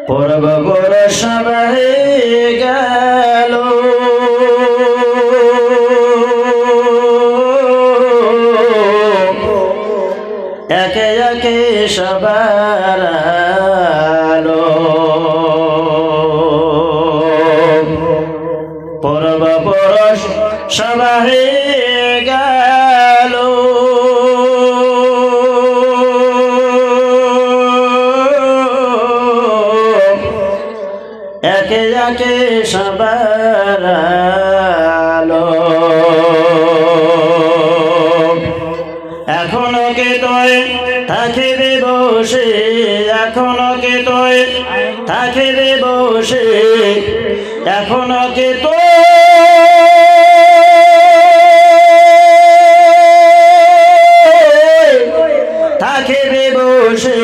পূর্বপুরুষ হয়ে গেল একে একে সবার আলো পূর্বপুরুষ হয়ে গেল একে একে সবার আলো এখনো কে তোয় থাকিবে বসে এখনো কে তোয় থাকিবে বসে এখনো কে তো থাকিবে বসে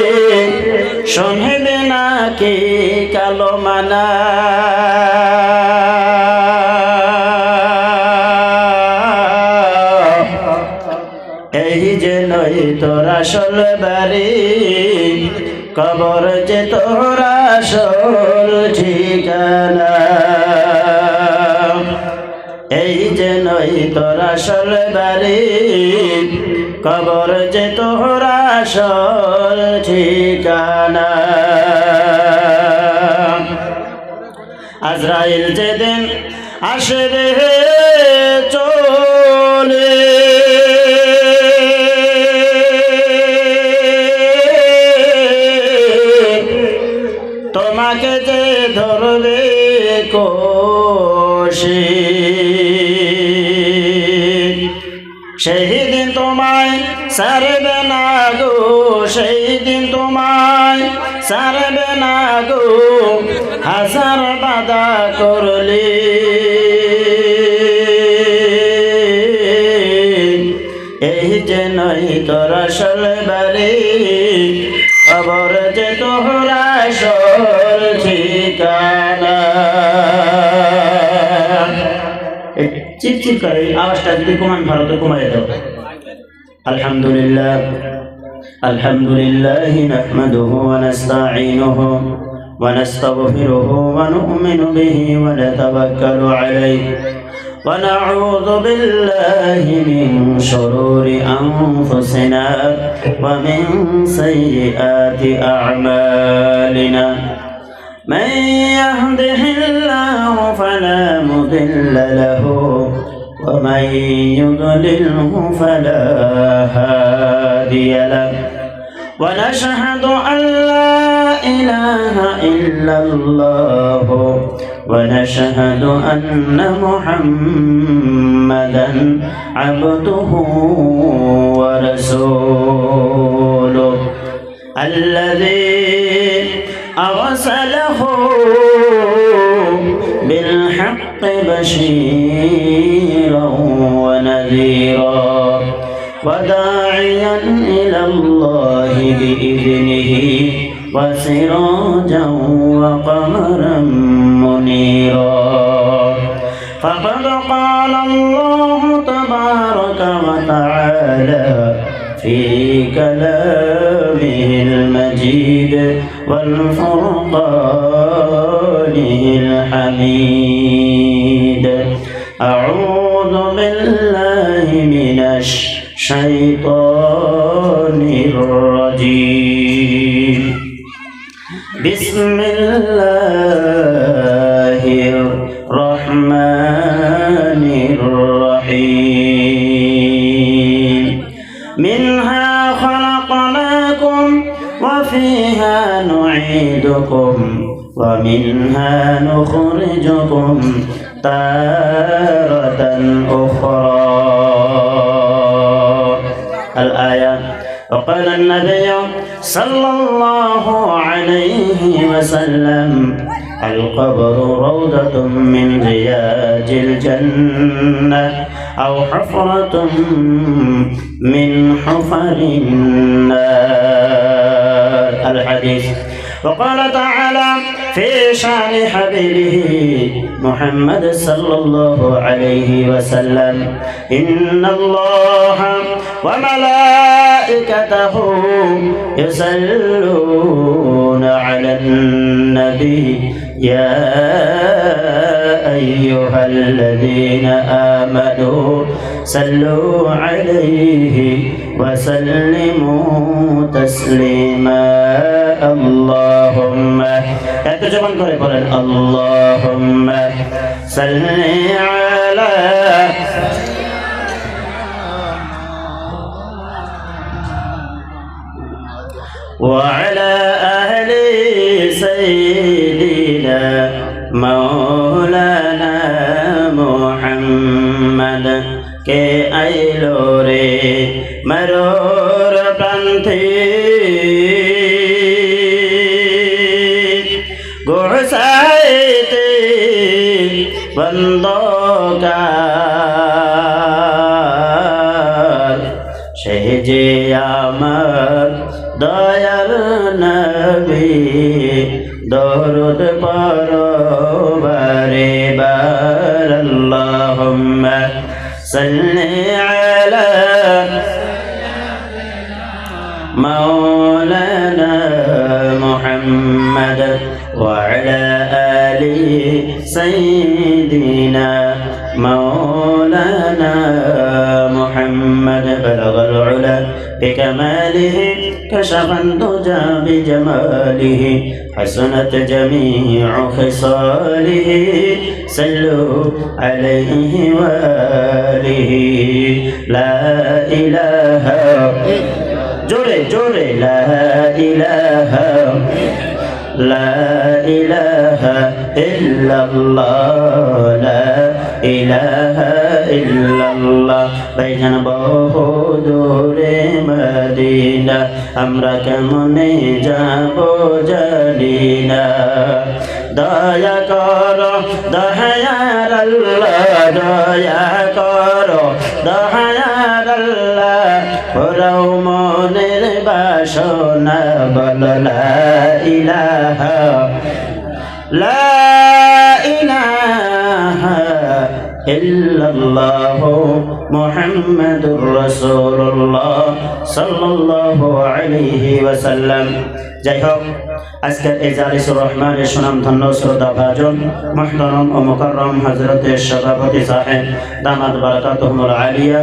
শুনবে নাকি কালো মানা এই যে নই তোর আসল বাড়ি কবর যে তোর আসল ঠিকানা এই যে নই তোর আসল বাড়ি কবর যে তোর আসল ঠিকানা আজরাইল যেদিন আসবে চলে তোমাকে যে ধরবে কোশে সেই দিন তোমায় সারবে না গো সেই দিন তোমায় সারবে না গো হাজার বাধা করলে এই যে নই তোর আসল বাড়ি কবর যে তোর আসল ঠিকানা চিৎচিৎ করে আওয়াজটা যদি কমান ভালো তো কমাই দাও আলহামদুলিল্লাহ আলহামদুলিল্লাহি নাহমাদুহু ওয়া নাস্তাঈনুহু ওয়া নাস্তাগফিরুহু ওয়া নু'মিনু বিহি ওয়া নাতাওয়াক্কালু আলাইহি ওয়া নাউযু বিল্লাহি মিন শুরুরি আনফুসিনা ওয়া মিন সাইয়্যাতি আ'মালিনা من يهده الله فلا مضل له ومن يضلله فلا هادي له ونشهد أن لا إله إلا الله ونشهد أن محمدا عبده ورسوله الذي أرسله بالحق بشيرا ونذيرا وداعيا إلى الله بإذنه وسراجا وقمرا منيرا فقد قال الله تبارك وتعالى في كلامه المجيد والفرقانه الحميد أعوذ بالله من الشيطان الرجيم بسم الله الرحمن الرحيم منها خلقناكم وفيها نعيدكم ومنها نخرجكم تارة أخرى الآية وقال النبي صلى الله عليه وسلم القبر روضة من رياض الجنة أو حفرة من حفر النار الحديث وقال تعالى في شأن حبيبه محمد صلى الله عليه وسلم إن الله وملائكته يصلون على النبي أيها الذين آمنوا صلوا عليه وسلموا تسليما اللهم اللهم صل على وعلى أهل سيدنا مولانا محمد के आइलो रे मरोर प्रांति गोसाइते बंदोकार शेजे आमर दयार नबी दरुद परो बारे बार अल्लाहुम्मा सल्ली अला मौलाना मुहम्मद वअला आलि सय्यिदिना मौलाना मुहम्मद बलगल उला بكماله كشف الدجى بجماله حسنت جميع خصاله صلوا عليه وآله لا إله جوري جوري لا إله لا إله إلا الله لا إله إلا الله بيجان বহুদূরে মদিনা আমরা কেমনে যাব জানি না দয়া করো দয়ার আল্লাহ দয়া করো দয়ার আল্লাহ ওরাও মনের বাসনা বল লা ইলাহা লা ইলাহা ইল্লাল্লাহ মুহাম্মাদুর রাসূলুল্লাহ সাল্লাল্লাহু আলাইহি ওয়াসাল্লাম। যাই হোক, আজকের এই জালিসুর রহমানের সুনামধন্য শ্রদ্ধাভাজন মুহতারাম ও মুকাররম হযরতের সভাপতি সাহেব দামাত বারাকাতুহুল আলিয়া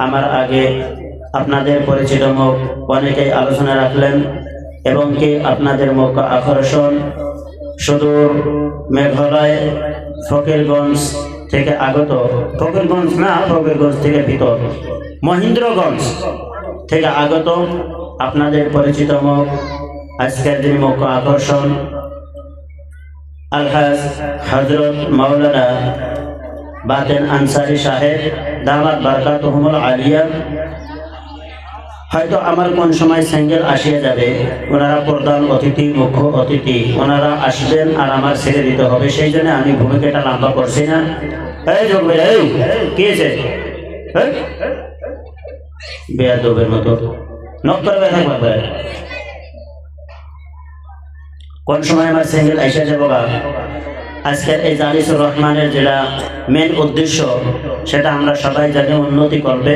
আমার আগে আপনাদের পরিচিত মুখ অনেকেই আলোচনা রাখলেন এবং কি আপনাদের মুখ আকর্ষণ সুদূর মেঘালয় ফকিরগঞ্জ থেকে আগত, ফকিরগঞ্জ না, ফকিরগঞ্জ থেকে ভিতর মহেন্দ্রগঞ্জ থেকে আগত আপনাদের পরিচিত মুখ আজকের দিন মুখ্য আকর্ষণ আলহাজ হযরত মাওলানা বাতেন আনসারী সাহেব দামাত বারাকাতুহুল আলিয়া। হয়তো আমার কোন সময় সিঙ্গেল আসিয়া যাবে, ওনারা প্রধান অতিথি মুখ্য অতিথি, ওনারা আসবেন আর আমার ছেড়ে দিতে হবে, সেই জন্য আমি ভূমিকাটা লম্বা করছি না। এই যোগ এই কি আছে বেয়াদবের মতো নক করবে থাকবে, কোন সময় আমার সিঙ্গেল আইসা যাবো গা। আজকের এই জালিসুর রহমানের যেটা মেন উদ্দেশ্য সেটা আমরা সবাই জানি উন্নতি করবে,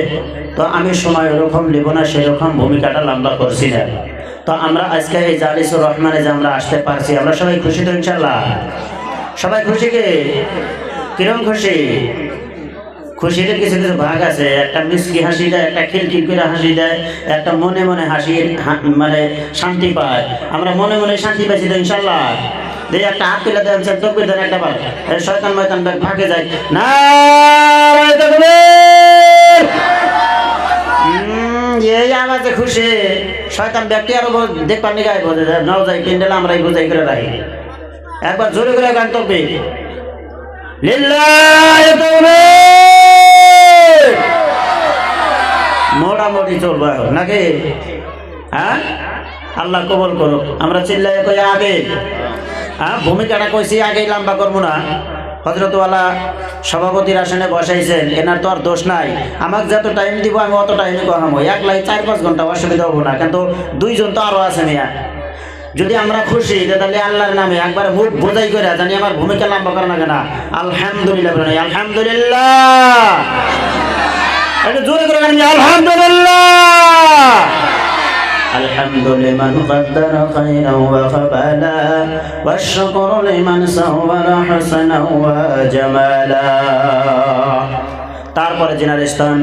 তো আমি সময় ওরকম নেব না, সেরকম ভূমিকাটা লম্বা করছি না। তো আমরা আজকে এই জালিসুর রহমানে যে আমরা আসতে পারছি, আমরা সবাই খুশি তো ইনশাল্লাহ? সবাই খুশি কি? কিরম খুশি? খুশিতে কিছু কিছু ভাগ আছে, একটা মিষ্টি হাসি দেয়, একটা খিলখিল করে হাসি দেয়, একটা মনে মনে হাসি মানে শান্তি পায়। আমরা মনে মনে শান্তি পাইছি তো ইনশাল্লাহ? দিয়ে একটা হাত তুলে দেন, তকবির দেন একটা বার, শয়তান ময়তান ভাগে যায় না। এই আওয়াজে খুশি শয়তান ব্যক্তি আরো দেখবার নি গায়ে বোঝে নাও যাই পিন্ডেল আমরাই বোঝাই করে রাখি। একবার জোরে করে গান তকবির লিল্লাহি তাকবীর। মোটামুটি চলবে নাকি? হ্যাঁ, আল্লাহ কবুল করুক। আমরা চিল্লাই কই আমিন। হ্যাঁ, ভূমিকাটা কইছি আগেই লম্বা করবো না। হযরতওয়ালা সভাপতির আসনে বসাইছেন, এনার তো আর দোষ নাই। আমাকে যত টাইম দিব আমি অত টাইমে কহামো, এক লাই 4-5 ঘন্টা অসুবিধা হবো না, কিন্তু দুইজন তো আরো আছে মিয়া। যদি আমরা খুশি তাহলে আল্লাহর নামে একবার মুখ বোঝাই করে জানি আমার ভূমিকা লম্বা করে না কেন। আলহামদুলিল্লাহ বলেন, আলহামদুলিল্লাহ। একটু জোরে করে আলহামদুলিল্লাহ। الحمد لمن قدر خيرا وقبلا والشكر لمن صور حسنا وجمالا তারপরে জিনার স্থান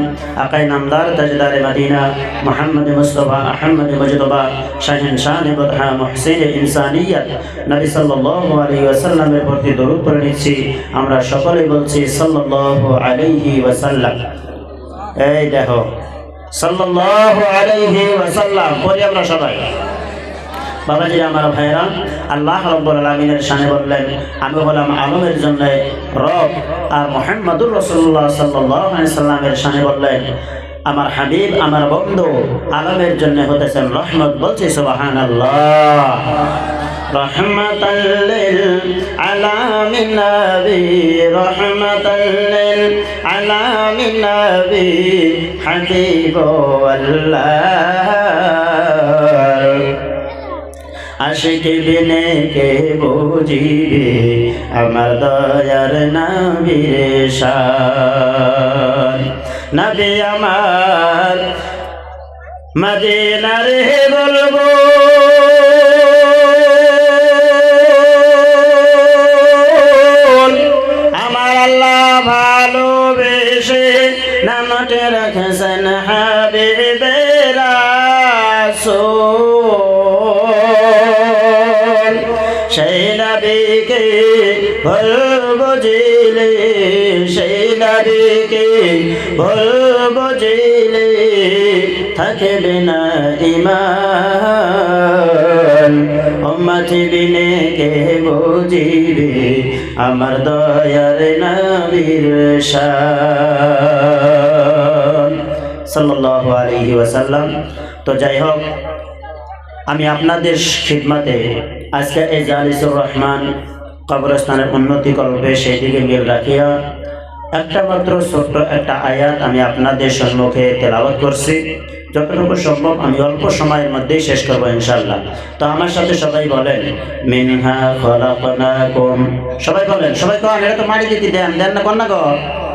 আকাই নামদার তাজদারে মদিনা মুহাম্মদ মুস্তাফা আহমদ মুজতবা শাহিন শান বদহা মুহসিন ইনসানিয়ত নবী সাল্লাল্লাহু আলাইহি ওয়াসাল্লামের প্রতি দরুদ পড়ে নিচ্ছি। আমরা সকলেই বলছি সাল্লাল্লাহু আলাইহি ওয়াসাল্লাম। এই দেখো সাল্লাল্লাহু আলাইহি ওয়াসাল্লাম পড়ি আমরা সবাই। বাবাজি আমার ভাইরা, আল্লাহ রাব্বুল আলামিনের শানে বললেন আমি হলাম আলমের জন্য রব, আর মুহাম্মদুর রাসূলুল্লাহ সাল্লাল্লাহু আলাইহি সাল্লামের শানে বললেন আমার হাবিব আমার বন্ধু আলমের জন্য হতেছেন রহমত। বলছি সুবহানাল্লাহ। রহমাতাল লিল আলামিন নবী, রহমাতাল লিল আলামিন নবী হাবিবুল্লাহ। আশিক বিনে কে বুঝিবে আমার দয়ার নবীর শান। নবী আমার মদিনার হে বলবো আমার আল্লাহ ভালোবেসে নামটা রাখছেন হাবিবে রাসূল। সেই নবীকে ভুল বুঝিলে, সেই নবীকে ভুল বুঝিলে থাকবে না ঈমান। উম্মত বিনে কে বুঝিবে আমার দয়ার নবীর শান সাল্লাল্লাহু আলাইহি ওয়াসাল্লাম। তো যাই হোক, আমি আপনাদের খিদমতে আজকে এই জালিসুর রহমান কবরস্থানের উন্নতি করবে সেই দিকে মিল রাখিয়া একটা মাত্র ছোট্ট একটা আয়াত আমি আপনাদের সম্মুখে তেলাওয়াত করছি। যতটুকু সম্ভব আমি অল্প সময়ের মধ্যেই শেষ করবো ইনশাআল্লাহ। তো আমার সাথে সবাই বলেন মিনহা খলাকনাকুম। সবাই বলেন, সবাই কন, এটা তো মাটি দিতে দেন দেন না, কন না গো,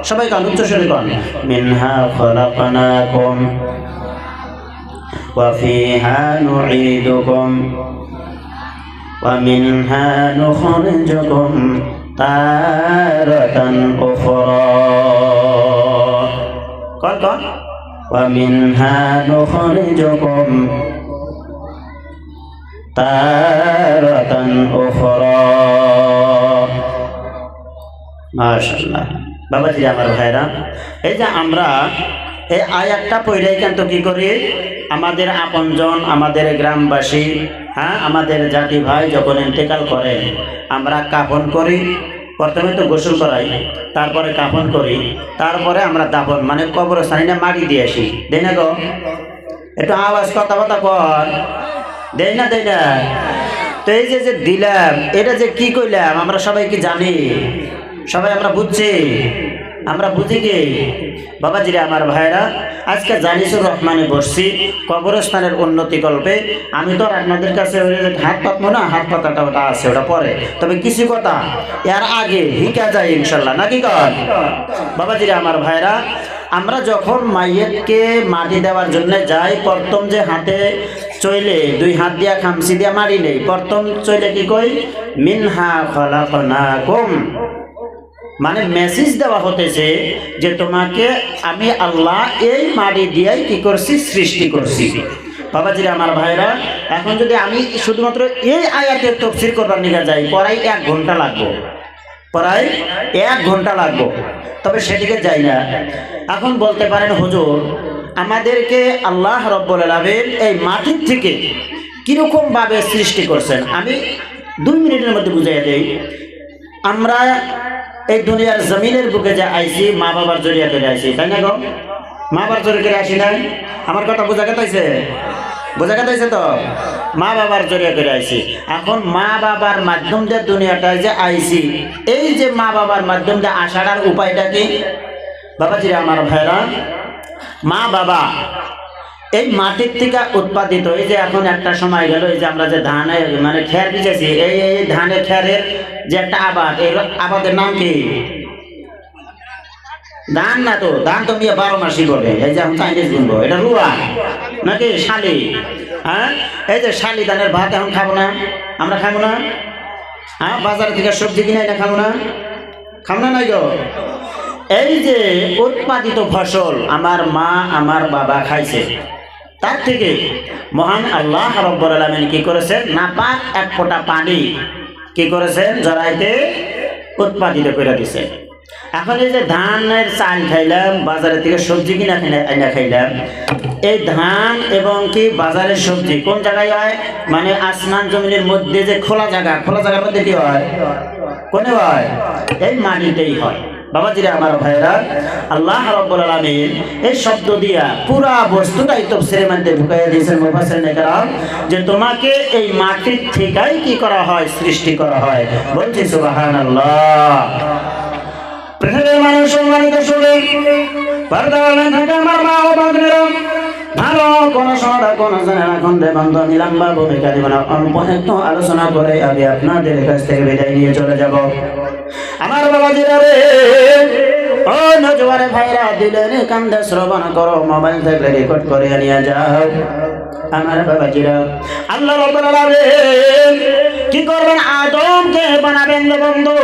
সবাই কন, উচ্চ স্বরে কন। মিনহা খলাকনাকুম ওয়া ফিহা নুঈদুকুম ওয়া মিনহা নুখরিজুকুম তারাতান উখরা। কন কন। ওয়া মিনহা নুখরিজুকুম তারাতান উখরা। মাশাআল্লাহ। বাবাজি আমার ভাইরা, এই যে আমরা এই আয়াতটা পড়ে কিন্তু কি করি, আমাদের আপনজন আমাদের গ্রামবাসী, হ্যাঁ আমাদের জাতি ভাই যখন ইন্তেকাল করে আমরা কাফন করি। প্রথমে তো গোসল করাই, তারপরে কাফন করি, তারপরে আমরা দাফন মানে কবরস্থানে মাটি দিয়ে আসি। দেই না গো, একটু আওয়াজ কথা কর, দেই না দেই না। তো এই যে যে দিলাম এটা যে কি কইলাম আমরা সবাই কি জানি? সবাই আমরা বুঝছি? আমরা বুঝি কি বাবাজিরা আমার ভাইরা? আজকে জালিসুর রহমানে বসছি কবরস্থানের উন্নতি কল্পে। আমি তো আপনাদের কাছে হাত পাতবো না, হাত পাতাটা ওটা আছে, ওটা পরে। তবে কিছু কথা এর আগে হিকা যায় ইনশাল্লাহ, নাকি কর বাবাজিরা আমার ভাইরা? আমরা যখন মাইয়েতকে মাটি দেওয়ার জন্য যাই, প্রথম যে হাতে চইলে দুই হাত দিয়া খামসি দিয়া মারি নেই, প্রথম চইলে কি কই মিনহা খলাকনাকুম, মানে মেসেজ দেওয়া হতেছে যে তোমাকে আমি আল্লাহ এই মাটি দিয়েই কি করছি, সৃষ্টি করছি। বাবাজিরা আমার ভাইরা, এখন যদি আমি শুধুমাত্র এই আয়াতের তাফসীর করবার নিয়ে যাই প্রায় 1 ঘন্টা লাগবে, প্রায় 1 ঘন্টা লাগবে। তবে সেদিকে যাই না। এখন বলতে পারেন হুজুর আমাদেরকে আল্লাহ রাব্বুল আলামিন এই মাটির থেকে কিরকম ভাবে সৃষ্টি করছেন, আমি 2 মিনিটের মধ্যে বুঝাইয়া দেই। আমরা এই দুনিয়ার জমিনের বুকে যে আইছি মা বাবার জড়িয়ে করে আইছি, তাই না গো? মা বাবার জড়িয়ে করে আসি নাই? আমার কথা বোঝা গেছে? বোঝা গেছে তো? মা বাবার জড়িয়ে করে আইছি। এখন মা বাবার মাধ্যম দিয়ে দুনিয়াটায় যে আইছি, এই যে মা বাবার মাধ্যম দিয়ে আসার উপায়টা কি বাবাজিরা আমার ভাইরা? মা বাবা এই মাটির থেকে উৎপাদিত, এই যে এখন একটা সময় গেল এই যে আমরা যে ধানের মানে খের বিছেছি, এই ধানের খেরের যে একটা আবাদ, এই আবাদের নাম কি? ধান না তো, ধান তো মিয়া 12 মাসই বলে, এই যে এখন চাইনিজ গুনবো, এটা রুয়া নাকি শালি? হ্যাঁ এই যে শালি ধানের ভাত এখন খাবো না, আমরা খাবো না? হ্যাঁ বাজার থেকে সবজি কিনে এটা খাবো না? খাবো না নাই গো? এই যে উৎপাদিত ফসল আমার মা আমার বাবা খাইছে, তার থেকে মহান আল্লাহ রাব্বুল আলামিন কি করেছেন? নাপাক এক ফোঁটা পানি কি করেছেন? জরাইতে উৎপাদিত করে দিছে। এখন এই যে ধানের চাল খাইলাম, বাজারে থেকে সবজি কিনা খাইলাম, এই ধান এবং কি বাজারের সবজি কোন জায়গায় হয়? মানে আসমান জমিনের মধ্যে যে খোলা জায়গার মধ্যে কি হয়? কোনে হয়? এই মাটিতেই হয়। বাবাজিরা আমার ভাইরা, আল্লাহ রাব্বুল আলামিন এই শব্দ দিয়া পুরা বস্তুটাই তাফসীরের মধ্যে ঢুকাইয়া দিয়েছেন মুফাসসিরিনে কেরাম, যে তোমাকে এই মাটির থেকেই কি করা হয়? সৃষ্টি করা হয়। বলছি সুবহানাল্লাহ। পৃথিবীর মানুষ সম্মানিত শুনে পর্দা থাকে আমার মা ও বোনেরা, ভালো কোন শোনা কোন জানে না কোন বন্ধ নিলাম বা ভূমিকা দিব না, অল্প একটু আলোচনা করে আমি আপনাদের কাছ থেকে বিদায় নিয়ে চলে যাব। আমার বাবাজিরা রে, ও নজওয়ারে ভাইরা, দিলেন কান্দে শ্রবণ করো, মোবাইল থাকলে রেকর্ড করে নিয়ে যাও। আমার বাবাজিরা, আল্লাহ রাব্বুল আলামিন কি করবেন? আদমকে বানাবেন বন্ধু।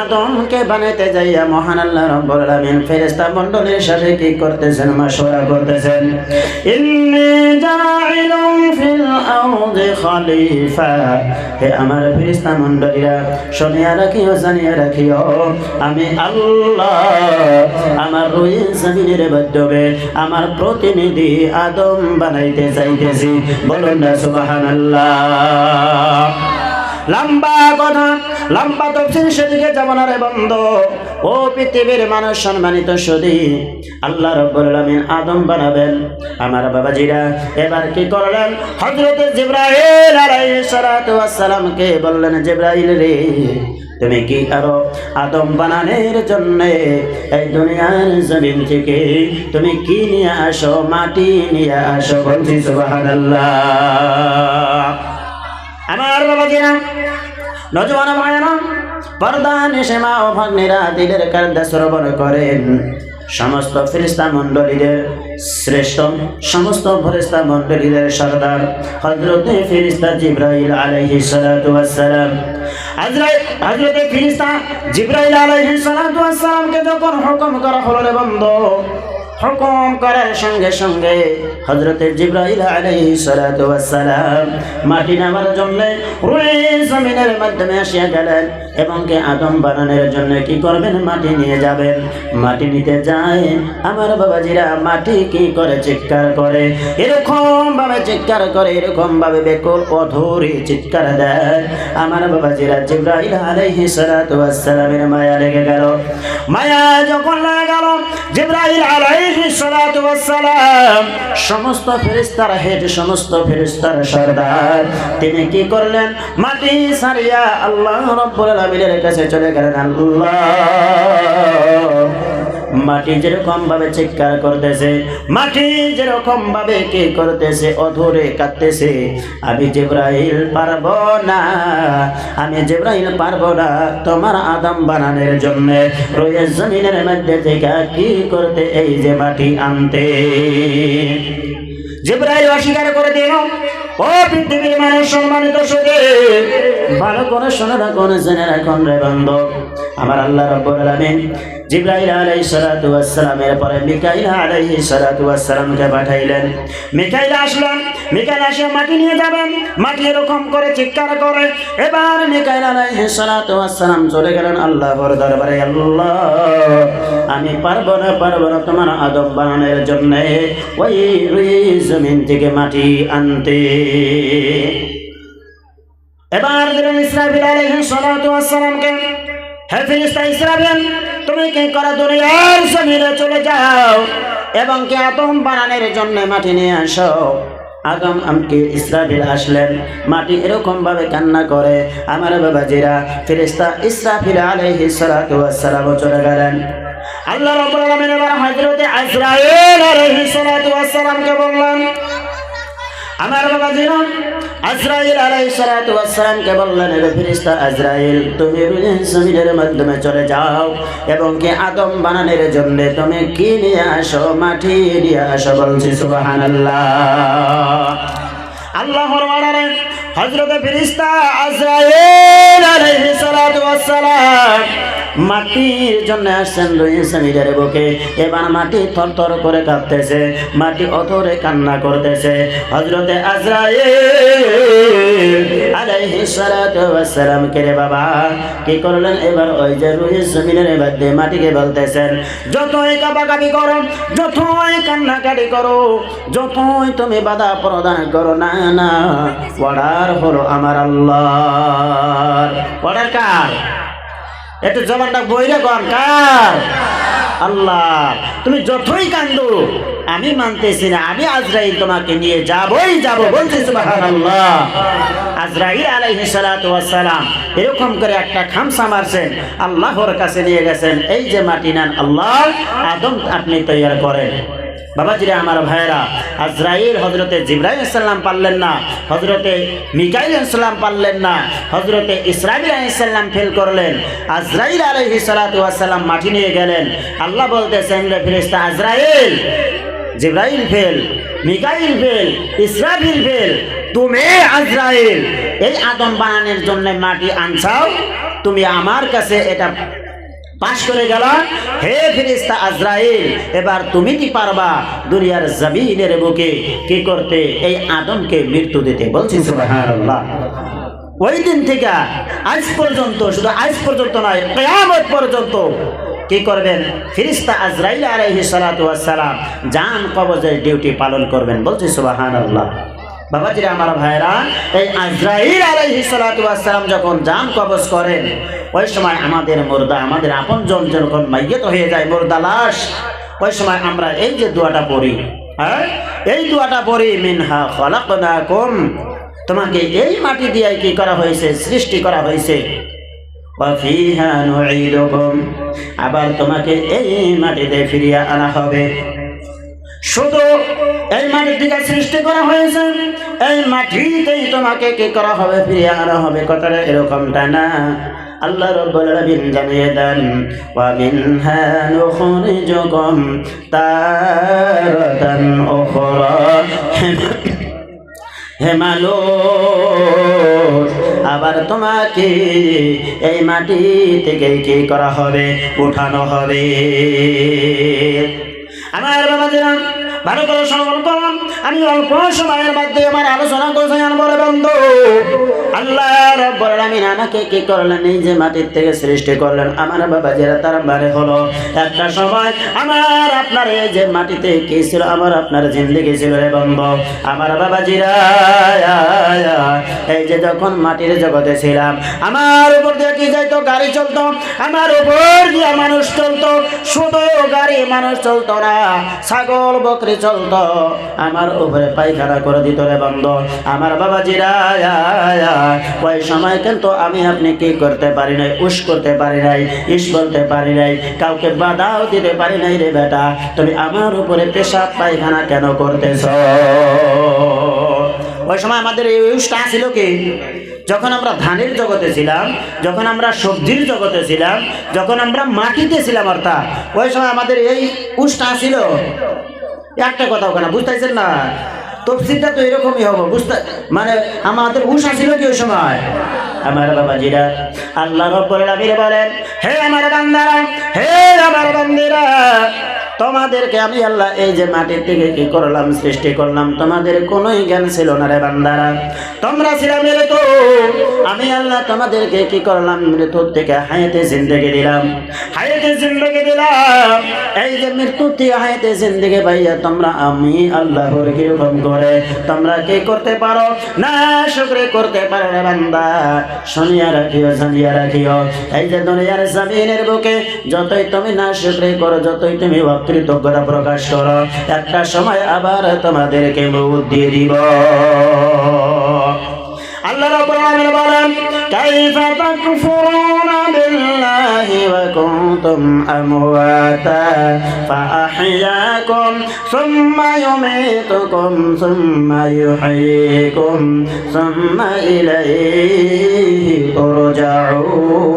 আদমকে বানাইতে যাইয়া মহান আল্লাহ রাব্বুল আলামিন ফেরেশতা মণ্ডলীর সাথে কি করতেছেন? মাশওয়ারা করতেছেন। ইন্নী জাইলুন ফিল আরদি খলিফা, হে আমার ফেরেশতা মণ্ডলীরা, শুনিয়া রাখিও, জানিয়া রাখিও, আমি আল্লাহ আমার রুহে জমিনের মাধ্যমে আমার প্রতিনিধি আদম বানাইতে চাইতেছি। বলুন না সুবহানাল্লাহ। লম্বা কথা, লম্বা তফসির, সেদিকে যাব না রে বন্ধু। ও পৃথিবীর মানুষ সম্মানিত সুধী, আল্লাহ রাব্বুল আলামিন আদম বানাবেন। আমার বাবাজিরা এবার কি করলেন? হযরতে জিবরাইল আলাইহিস সালাতু ওয়াস সালামকে বললেন, জিবরাইল রে, তুমি কি করো? আদম বানানোর জন্য এই দুনিয়ার জমিন থেকে তুমি কি নিয়ে আসো? মাটি নিয়ে আসো। বলছি সুবহানাল্লাহ। আমার বাবাজিরা, নজওয়ান ভাইরা, পর্দা নিশে মা ও ভাগ্নেরা, দিলের কান্দা শ্রবণ করেন। সমস্ত ফেরেশতা মণ্ডলীদের শ্রেষ্ঠ, সমস্ত ফেরেশতা মণ্ডলীদের সরদার হযরতে ফেরেশতা জিবরাইল আলাইহিস সালাতু ওয়াস সালাম, হযরতে ফেরেশতা জিবরাইল আলাইহিস সালাতু ওয়াস সালামকে যখন হুকুম করা হলো রে বন্ধু, হুকুম করার সঙ্গে সঙ্গে হযরতে জিবরাইল আলাইহিস সালাতু ওয়াস সালাম মাটি নামার জন্য রুহে জমিনের মাধ্যমে আসিয়া গেলেন এবং কে আদম বানানোর জন্য কি করবেন? মাটি নিয়ে যাবেন। মাটি নিতে যায় আমার বাবাজিরা, মাটি কি করে? চিৎকার করে, এরকম ভাবে চিৎকার করে, এরকম ভাবে বেকুল অধরে চিৎকার দেয়। আমার বাবাজিরা, জিবরাইল আলাইহিস সালাতু ওয়াস সালামের মায়া লেগে গেল। মায়া যখন লেগে গেল, জিবরাইল আলাইহিস সালাতু ওয়াস সালাম সমস্ত ফেরেশতার হেড, সমস্ত ফেরেশতার সরদার, তিনি কি করলেন? মাটি ছাড়িয়া আল্লাহ রাব্বুল আলামিনের কাছে চলে গেলেন। আল্লাহ, মাটি যেরকম ভাবে চিৎকার করতেছে, মাটি যেরকম ভাবে কি করতেছে? অধরে কাঁদতেছে। আমি জিবরাইল পারবো না, আমি জিবরাইল পারবো না তোমার আদম বানানোর জন্য রুহে জমিনের মধ্যে থেকে কি করতে? এই যে মাটি আনতে। জিবরাইল অস্বীকার করে দিল। ও পৃথিবীর মানুষ সম্মানিত সুধী, ভালো করে শোনা রাখুন, জেনে রাখুন রে বন্ধু। আমার আল্লাহ রাব্বুল আলামিন জিবরাইল আলাইহিস সালাতু ওয়াস সালামের পরে মিকাইল আলাইহিস সালাতু ওয়াস সালামকে পাঠাইলেন। মিকাইল আসলেন, মিকাইল এসে মাটি নিয়ে যাবেন। মাটি এরকম করে চিৎকার করে। এবার মিকাইল আলাইহিস সালাতু ওয়াস সালাম চলে গেলেন আল্লাহর দরবারে। আল্লাহ, আমি পারবো না তোমার আদম বানানোর জন্য ওই রুহে জমিন থেকে মাটি আনতে। এবার দিলেন ইসরাফিল আলাইহিস সালাতু ওয়াস সালামকে, হে ফেরেশতা ইসরাফিল, তুমি কি করে? দুনিয়ার জমিনে চলে যাও এবং কি আদম বানানোর জন্য মাটি নিয়ে আসো। আদম আমকে ইসরাফিল আসলেন, মাটি এরকম ভাবে কান্না করে। আমার বাবাজিরা, ফেরেশতা ইসরাফিল আলাইহিস সালাতু ওয়াস সালাম চলে গেলেন। আল্লাহ রাব্বুল আলামিন এবার হযরতে আজরাইল আলাইহিস সালাতু ওয়াস সালামকে বললেন, আমার বাবাজিরা, আজরাইল আলাইহিস সালাতু ওয়াস সালামকে বললেন, হে ফেরেশতা আজরাইল, তুমি রুহে জমিনের মাধ্যমে চলে যাও এবং কি আদম বানানোর জন্য তুমি কি নিয়ে আসো? মাটি নিয়ে আসো। বলছি সুবহানাল্লাহ। আল্লাহর অর্ডারে হযরত ফেরেশতা আজরাইল আলাইহিস সালাতু ওয়াস সালাম মাটির জন্য আসছেন রুহুল আমিনের বুকে। এবার মাটি থরথর করে কাঁপতেছে, মাটি অথরে কান্না করতেছে। হযরত আজরাইল আলাইহিস সালাতু ওয়াস সালাম কে রে বাবা কি করলেন? এবার ওই যে রুহুল আমিনের মধ্যে মাটিকে বলতেছেন, যতই কাঁপাকাঁপি করো, যতই কান্নাকাটি করো, যতই তুমি বাধা প্রদান করো না, না অর্ডার হলো আমার আল্লাহর। অর্ডার কার? একটু জবানটা বইরে কম, কার? আল্লাহ। তুমি যতই কান্দো আমি মানতেছি না, আমি আজরাইল তোমাকে নিয়ে যাবই যাব। বলছি সুবহানাল্লাহ। আজরাইল আলাইহিস সালাতু ওয়াস সালাম এরকম করে একটা খামসা মারছেন, আল্লাহর কাছে নিয়ে গেছেন। এই যে মাটি নেন আল্লাহ, আদম আপনি তৈরি করেন। বাবাজিরা আমার ভাইয়েরা, আজরাইল হযরতে জিবরাইল আলাইহিস সালাম পারলেন না, হযরতে মিকাইল আলাইহিস সালাম পারলেন না, হযরতে ইসরাফিল আলাইহিস সালাম ফেল করলেন। আজরাইল আলাইহিস সালাতু ওয়াস সালাম মাটি নিয়ে গেলেন। আল্লাহ বলতেছেন, রে ফেরেশতা আজরাইল, জিবরাইল ফেল, মিকাইল ফেল, ইসরাফিল ফেল, তুমি আজরাইল এই আদম বানানোর জন্য মাটি আনছাও, তুমি আমার কাছে এটা পাশ করে গেল। হে ফেরেশতা আজরাইল, এবার তুমি কি পারবা দুনিয়ার জমিনের বুকে কি করতে? এই আদমকে মৃত্যু দিতে। বলছি সুবহানাল্লাহ। ওই দিন থেকে আজ পর্যন্ত, শুধু আজ পর্যন্ত নয়, কিয়ামত পর্যন্ত কি করবেন? ফেরেশতা আজরাইল আলাইহিস সালাতু ওয়াস সালাম জান কবজের ডিউটি পালন করবেন। বলছি সুবহানাল্লাহ। বাবাজিরা আমার ভাইরা, এই আজরাইল আলাইহিস সালাতু ওয়াস সালাম যখন জান কবজ করেন, ওই সময় আমাদের মুর্দা, আমাদের আপনজন যখন মাইয়িত হয়ে যায়, মুর্দা লাশ, ওই সময় আমরা এই যে দোয়াটা পড়ি, হ্যাঁ এই দোয়াটা পড়ি, মিনহা খলাকনাকুম, তোমাকে এই মাটি দিয়ে কি করা হয়েছে? সৃষ্টি করা হয়েছে। ওয়া ফিহা নুঈদুকুম, আবার তোমাকে এই মাটিতে ফিরিয়ে আনা হবে। শুধু এই মাটির দিকে সৃষ্টি করা হয়েছে, এই মাটিতেই তোমাকে কি করা হবে? ফিরিয়ে আনা হবে। কথাটা এরকমটা না। আল্লাহ রাব্বুল আলামিন জানিয়ে দেন, ওয়া মিনহা নুখরিজুকুম তারাতান উখরা, হেমালো, আবার তোমাকে এই মাটি থেকে কি করা হবে? উঠানো হবে। আমার বাবাজিরা ভালো করে শ্রবণ করুন। আমি অল্প সময়ের মধ্যে আমার আলোচনা করছি। বলে বন্ধু, আল্লাহ রাব্বুল আলামিন আমাকে কি করলেন? এই যে মাটির থেকে সৃষ্টি করলেন। আমার বাবাজিরা তার মানে হলো একটা সময় আমার আপনার এই যে মাটিতে কি ছিল? আমার আপনার জিন্দেগি ছিল রে বন্ধু। আমার বাবাজিরা এই যে যখন মাটির জগতে ছিলাম, আমার উপর দিয়ে কি যাইতো? গাড়ি চলতো, আমার উপর দিয়ে মানুষ চলতো। শুধু গাড়ি মানুষ চলতো না, ছাগল বকরি চলতো, আমার উপরে পায়খানা করে দিত রে বন্ধু। আমার বাবাজিরা ওই সময় কিন্তু আমি আপনি কি করতে পারি নাই? উস করতে পারি নাই, ইস বলতে পারি নাই, কাউকে বাধাও দিতে পারি নাই। রে বেটা, তুমি আমার উপরে পেশাব পায়খানা কেন করতেছ? ওই সময় আমাদের এই উসটা ছিল কি? যখন আমরা ধানের জগতে ছিলাম, যখন আমরা সবজির জগতে ছিলাম, যখন আমরা মাটিতে ছিলাম, অর্থাৎ ওই সময় আমাদের এই উসটা ছিল। একটা কথা ওখানে বুঝতেছেন না? তফসিরটা তো এরকমই হবে, বুঝতে মানে আমাদের উষা ছিল কি ওই সময়? আমার বাবাজিরা, আল্লাহ রাব্বুল আলামিন বলেন, হে আমার বান্দারা, হে আমার বান্দিরা, তোমাদেরকে আমি আল্লাহ এই যে মাটির থেকে কি করলাম? সৃষ্টি করলাম। তোমাদের কোনো জ্ঞান ছিল না রে বান্দারা, তোমরা ছিলে মৃত। আমি আল্লাহ তোমাদেরকে কি করলাম? মৃত্যু থেকে হায়াতে জিন্দেগি দিলাম, হায়াতে জিন্দেগি দিলাম। এই যে মৃত্যু থেকে হায়াতে জিন্দেগি পাইয়া তোমরা আমি আল্লাহর কিরকম করে তোমরা কি করতে পারো? না শুকরি করতে পারো রে বান্দা। শুনিয়া রাখিও, জানিয়া রাখিও, এই যে দুনিয়ার জমিনের বুকে যতই তুমি না শুকরি করো, যতই তুমি কৃতজ্ঞতা প্রকাশ করো, একটা সময় আবার তোমাদেরকে মউত দিয়ে দিব। আল্লাহ রাব্বুল আলামিন বলেন, কাইফা তাকফুরুনা বিল্লাহি ওয়া কুনতুম আমওয়াতা ফাআহইয়াকুম সুম্মা ইউমীতুকুম সুম্মা ইউহয়িকুম সুম্মা ইলাইহি তুরজাউন।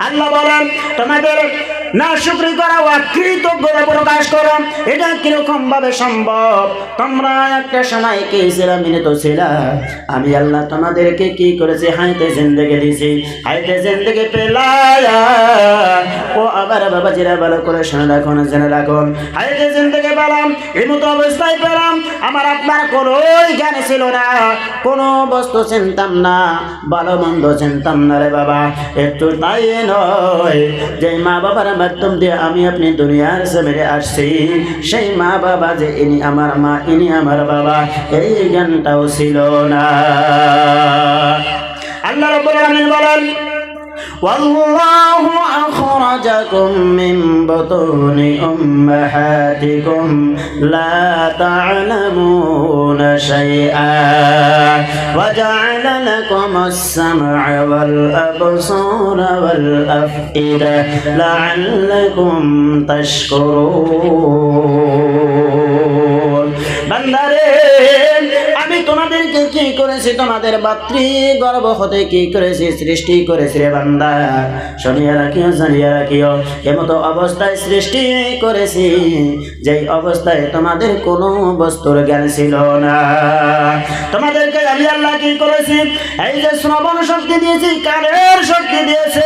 আল্লাহ বলেন, তোমাদের না শুকরি করা অকৃতজ্ঞতা প্রকাশ করো, এটা কিরকম ভাবে সম্ভব? তোমরা একটা সময় কি ছিলাম, মিনিত ছিলা। আমি আল্লাহ তোমাদেরকে কি করেছি? হাইতে জিন্দেগি দিয়েছি, হাইতে জিন্দেগি পেলায়া। ও আবার বাবা জিরা ভালো করে শুনে রাখুন, জেনে রাখুন, হাইতে জিন্দেগি পেলাম, এই মতো অবস্থায় পেলাম। আমার আপনার কোনো জ্ঞান ছিল না, কোনো বস্তু চিনতাম না, ভালো মন্দ চিনতাম না রে বাবা। একটু তাই নয়, যে মা বাবার মাধ্যম দিয়ে আমি আপনি দুনিয়ার জমিনে আসছি, সেই মা বাবা যে ইনি আমার মা, ইনি আমার বাবা, এই জ্ঞানটাও ছিল না। আল্লাহ রাব্বুল আলামিন বলেন, والله أخرجكم من بطون أمهاتكم لا تعلمون شيئا وجعل لكم السمع والأبصار والأفئدة لعلكم تشكرون বান্দারে আমি তোমাদেরকে কি করেছি? তোমাদের মাতৃ গর্ভ হতে কি করেছি? সৃষ্টি করেছি রে বান্দা। শুনিয়া রাখিও, জানিয়া রাখিও, এমতো অবস্থায় সৃষ্টি করেছি যেই অবস্থায় তোমাদের কোনো বস্তুর জ্ঞান ছিল না। তোমাদেরকে আমি আল্লাহ কি করেছি? এই যে শ্রবণ শক্তি দিয়েছি, কানের শক্তি দিয়েছি,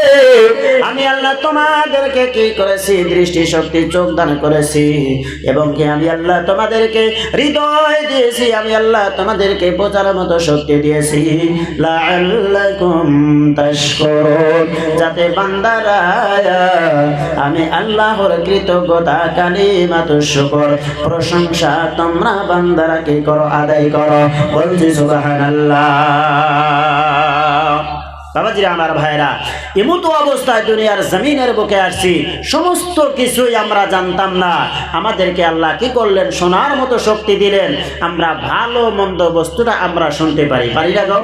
আমি আল্লাহ তোমাদেরকে কি করেছি? দৃষ্টি শক্তি, চোখ দান করেছি। এবং কি আমি আল্লাহ তোমাদেরকে হৃদয় দিয়েছি, আমি আল্লাহ তোমাদেরকে বোঝার মতো শক্তি দিয়েছি। লাআল্লাকুম তাশকুরুন, যাতে বান্দারা আমি আল্লাহর কৃতজ্ঞতা কালিমাতুশ শুকর, প্রশংসা তোমরা বান্দারা কি করো? আদায় করো। বলছি সুবহানাল্লাহ। বাবাজিরা, আমার ভাইরা, এমতো অবস্থায় দুনিয়ার জমিনের বুকে আসছি, সমস্ত কিছুই আমরা জানতাম না। আমাদেরকে আল্লাহ কি করলেন? শোনার মতো শক্তি দিলেন। আমরা ভালো মন্দ বস্তুটা আমরা শুনতে পারি, পারি না গো?